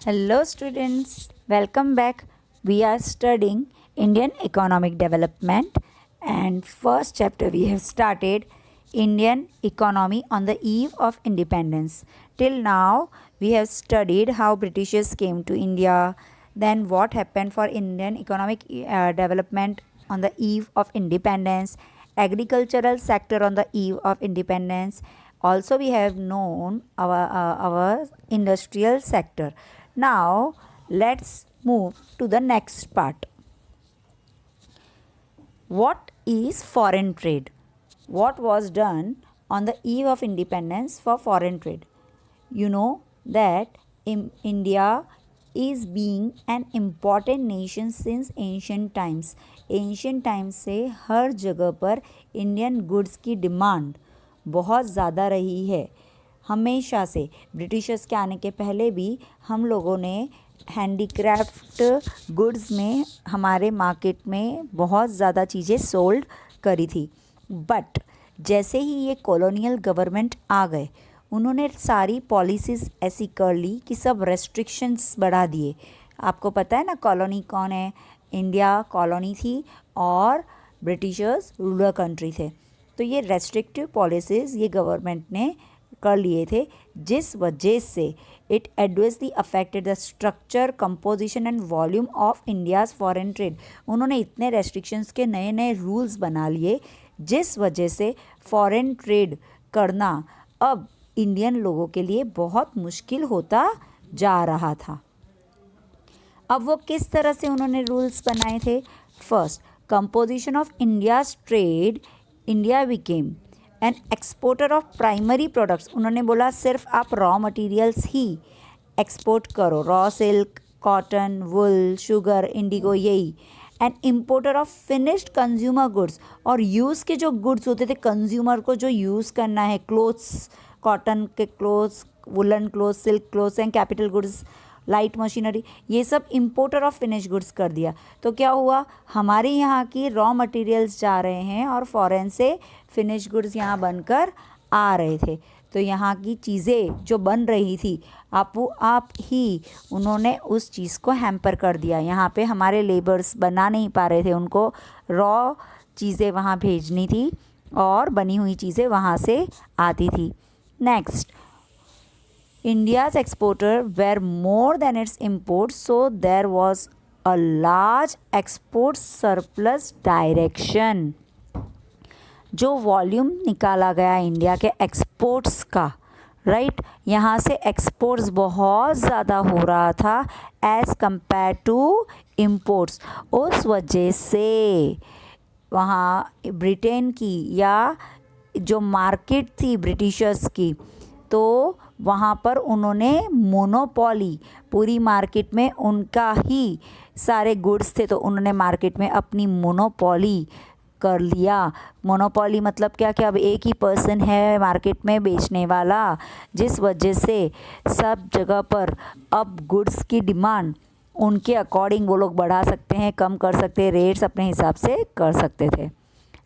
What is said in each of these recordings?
Hello, students. Welcome back. We are studying Indian economic development, and first chapter we have started Indian economy on the eve of independence. Till now, we have studied how Britishers came to India, then what happened for Indian economic development on the eve of independence, agricultural sector on the eve of independence. Also, we have known our industrial sector. Now, let's move to the next part. What is foreign trade? What was done on the eve of independence for foreign trade? You know that India is being an important nation since ancient times. Ancient times से हर जगह पर Indian goods की demand बहुत ज़्यादा रही है. हमेशा से ब्रिटिशर्स के आने के पहले भी हम लोगों ने हैंडीक्राफ्ट गुड्स में हमारे मार्केट में बहुत ज़्यादा चीज़ें सोल्ड करी थी. बट जैसे ही ये कॉलोनियल गवर्नमेंट आ गए, उन्होंने सारी पॉलिसीज़ ऐसी कर ली कि सब रेस्ट्रिक्शंस बढ़ा दिए. आपको पता है ना कॉलोनी कौन है? इंडिया कॉलोनी थी और ब्रिटिशर्स रूलर कंट्री थे. तो ये रेस्ट्रिक्टिव पॉलिसीज़ ये गवर्नमेंट ने कर लिए थे, जिस वजह से it adversely affected the structure, composition and volume of India's foreign trade. उन्होंने इतने रेस्ट्रिक्शंस के नए नए रूल्स बना लिए, जिस वजह से फॉरेन ट्रेड करना अब इंडियन लोगों के लिए बहुत मुश्किल होता जा रहा था. अब वो किस तरह से उन्होंने रूल्स बनाए थे? First, composition of India's trade. India became an exporter of primary products. उन्होंने बोला सिर्फ आप रॉ मटेरियल्स ही एक्सपोर्ट करो, रॉ सिल्क, कॉटन, वुल, शुगर, इंडिगो, यही. And importer of finished consumer goods. और यूज़ के जो गुड्स होते थे, कंज्यूमर को जो यूज़ करना है, क्लोथ्स, कॉटन के clothes, woollen clothes, silk clothes and capital goods, light machinery, ये सब इम्पोर्टर ऑफ फिनिश गुड्स कर दिया. तो क्या हुआ? हमारे यहाँ की रॉ मटेरियल्स जा रहे हैं और फॉरेन से फिनिश गुड्स यहाँ बनकर आ रहे थे. तो यहाँ की चीज़ें जो बन रही थी, आप ही उन्होंने उस चीज़ को हैम्पर कर दिया. यहाँ पे हमारे लेबर्स बना नहीं पा रहे थे, उनको रॉ चीज़ें वहाँ भेजनी थी और बनी हुई चीज़ें वहाँ से आती थी. Next, India's exporter were more than its imports, so there was a large export surplus direction. जो वॉल्यूम निकाला गया इंडिया के एक्सपोर्ट्स का, राइट, यहाँ से एक्सपोर्ट्स बहुत ज़्यादा हो रहा था एज़ कंपेयर टू इम्पोर्ट्स. उस वजह से वहाँ ब्रिटेन की या जो मार्केट थी ब्रिटिशर्स की, तो वहाँ पर उन्होंने मोनोपोली, पूरी मार्केट में उनका ही सारे गुड्स थे, तो उन्होंने मार्केट में अपनी मोनोपोली कर लिया. मोनोपोली मतलब क्या? कि अब एक ही पर्सन है मार्केट में बेचने वाला, जिस वजह से सब जगह पर अब गुड्स की डिमांड उनके अकॉर्डिंग वो लोग बढ़ा सकते हैं, कम कर सकते हैं, रेट्स अपने हिसाब से कर सकते थे.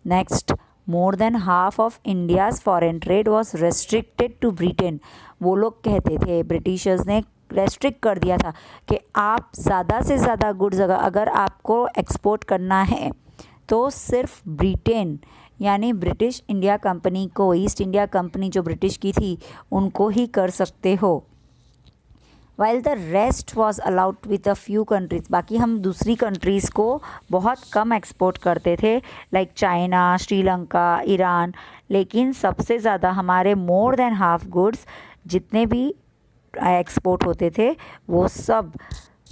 Next, more than half of India's foreign trade was restricted to Britain. वो लोग कहते थे, ब्रिटिशर्स ने रेस्ट्रिक्ट कर दिया था कि आप ज़्यादा से ज़्यादा गुड्स अगर आपको एक्सपोर्ट करना है तो सिर्फ ब्रिटेन यानी ब्रिटिश इंडिया कंपनी को, ईस्ट इंडिया कंपनी जो ब्रिटिश की थी, उनको ही कर सकते हो. While the rest was allowed with a few countries. बाकी हम दूसरी कंट्रीज़ को बहुत कम एक्सपोर्ट करते थे, लाइक चाइना, श्रीलंका, ईरान. लेकिन सबसे ज़्यादा हमारे मोर देन हाफ गुड्स जितने भी एक्सपोर्ट होते थे, वो सब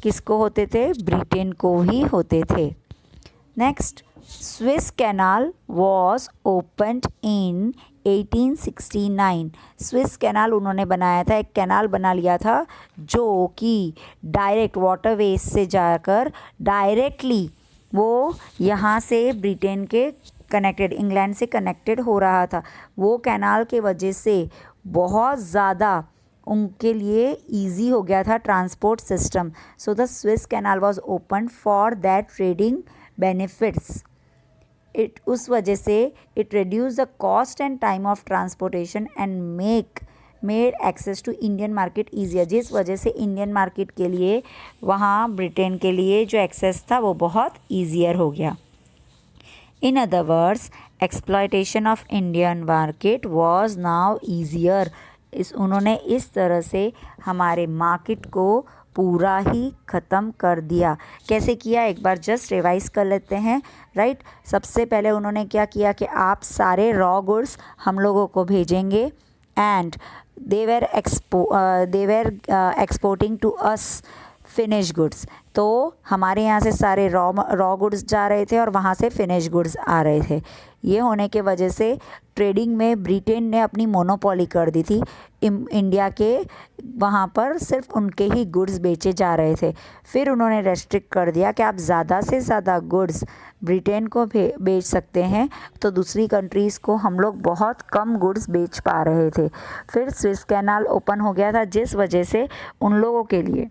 किसको होते थे? ब्रिटेन को ही होते थे. Next, Swiss canal was opened in 1869. Swiss canal उन्होंने बनाया था, एक कैनाल बना लिया था जो कि डायरेक्ट वाटरवेज से जाकर डायरेक्टली वो यहाँ से ब्रिटेन के कनेक्टेड, इंग्लैंड से कनेक्टेड हो रहा था. वो कैनाल के वजह से बहुत ज़्यादा उनके लिए इजी हो गया था transport system. So the Swiss canal was open for that trading benefits. It उस वजह से it reduce the cost and time of transportation and made access to Indian market easier, जिस वजह से इंडियन मार्केट के लिए वहाँ ब्रिटेन के लिए जो एक्सेस था वो बहुत ईजियर हो गया। In other words, exploitation of Indian market was now easier. उन्होंने इस तरह से हमारे मार्केट को पूरा ही ख़त्म कर दिया। कैसे किया, एक बार जस्ट रिवाइज कर लेते हैं, राइट। सबसे पहले उन्होंने क्या किया कि आप सारे रॉ गुड्स हम लोगों को भेजेंगे, and they were exporting to us finish goods. तो हमारे यहाँ से सारे रॉ गुड्स जा रहे थे और वहाँ से फिनिश गुड्स आ रहे थे। ये होने के वजह से ट्रेडिंग में ब्रिटेन ने अपनी मोनोपोली कर दी थी। इंडिया के वहाँ पर सिर्फ उनके ही गुड्स बेचे जा रहे थे। फिर उन्होंने रेस्ट्रिक्ट कर दिया कि आप ज़्यादा से ज़्यादा गुड्स ब्रिटेन को बेच सकते हैं, तो दूसरी कंट्रीज़ को हम लोग बहुत कम गुड्स बेच पा रहे थे। फिर स्विस कैनाल ओपन हो गया था, जिस वजह से उन लोगों के लिए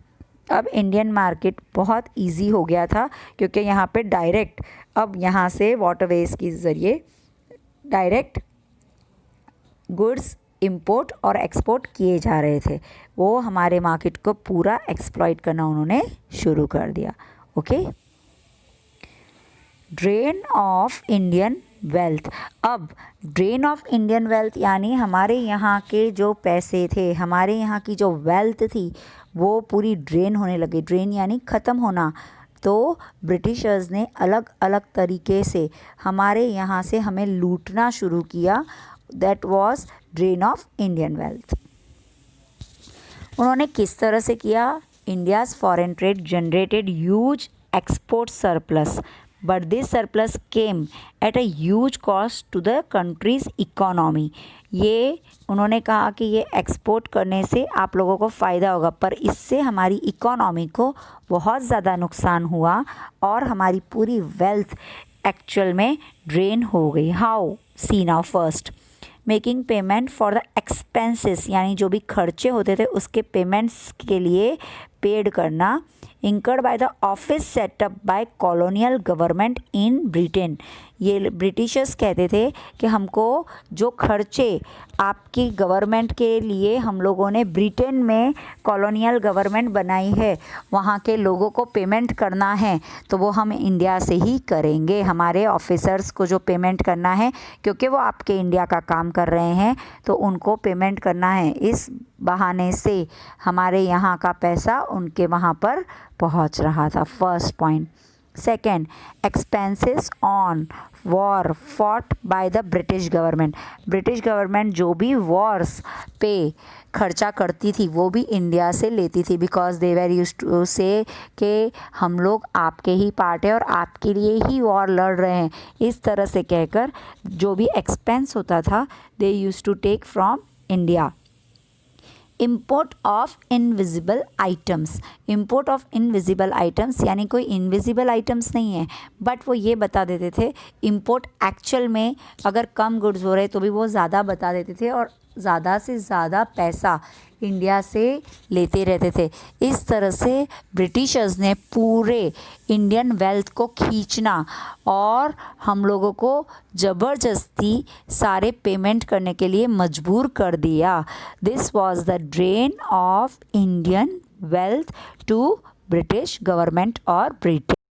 अब इंडियन मार्केट बहुत इजी हो गया था, क्योंकि यहाँ पे डायरेक्ट अब यहाँ से वाटरवेज के ज़रिए डायरेक्ट गुड्स इंपोर्ट और एक्सपोर्ट किए जा रहे थे। वो हमारे मार्केट को पूरा एक्सप्लॉइट करना उन्होंने शुरू कर दिया। Okay, drain of Indian wealth. अब ड्रेन ऑफ इंडियन वेल्थ यानी हमारे यहाँ के जो पैसे थे, हमारे यहाँ की जो वेल्थ थी, वो पूरी ड्रेन होने लगी। ड्रेन यानी ख़त्म होना। तो ब्रिटिशर्स ने अलग अलग तरीके से हमारे यहाँ से हमें लूटना शुरू किया। That was drain of Indian wealth. उन्होंने किस तरह से किया? India's foreign trade generated huge export surplus, but this surplus came at a huge cost to the country's economy. ये उन्होंने कहा कि ये एक्सपोर्ट करने से आप लोगों को फ़ायदा होगा, पर इससे हमारी इकोनॉमी को बहुत ज़्यादा नुकसान हुआ और हमारी पूरी वेल्थ एक्चुअल में ड्रेन हो गई। How? See now first, making payment for the expenses, यानी जो भी खर्चे होते थे उसके पेमेंट्स के लिए पेड करना, incurred by the office setup by colonial government in Britain. ये ब्रिटिशर्स कहते थे कि हमको जो खर्चे आपकी गवर्नमेंट के लिए हम लोगों ने ब्रिटेन में कॉलोनियल गवर्नमेंट बनाई है वहाँ के लोगों को पेमेंट करना है, तो वो हम इंडिया से ही करेंगे। हमारे ऑफिसर्स को जो पेमेंट करना है, क्योंकि वो आपके इंडिया का काम कर रहे हैं, तो उनको पेमेंट करना है। इस बहाने से हमारे यहाँ का पैसा उनके वहाँ पर पहुँच रहा था। First point. Second, expenses on war fought by the British government. British government जो भी वॉर्स पे खर्चा करती थी वो भी इंडिया से लेती थी, because they were used to say कि हम लोग आपके ही पार्ट है और आपके लिए ही वॉर लड़ रहे हैं। इस तरह से कहकर जो भी एक्सपेंस होता था they used to take from India. Import of invisible items. Import of invisible items यानी कोई इनविजिबल आइटम्स नहीं है, बट वो ये बता देते थे इम्पोर्ट एक्चुअल में अगर कम गुड्स हो रहे तो भी वो ज़्यादा बता देते थे और ज़्यादा से ज़्यादा पैसा इंडिया से लेते रहते थे। इस तरह से ब्रिटिशर्स ने पूरे इंडियन वेल्थ को खींचना और हम लोगों को ज़बरदस्ती सारे पेमेंट करने के लिए मजबूर कर दिया। This was the drain of Indian wealth to British government और ब्रिटेन।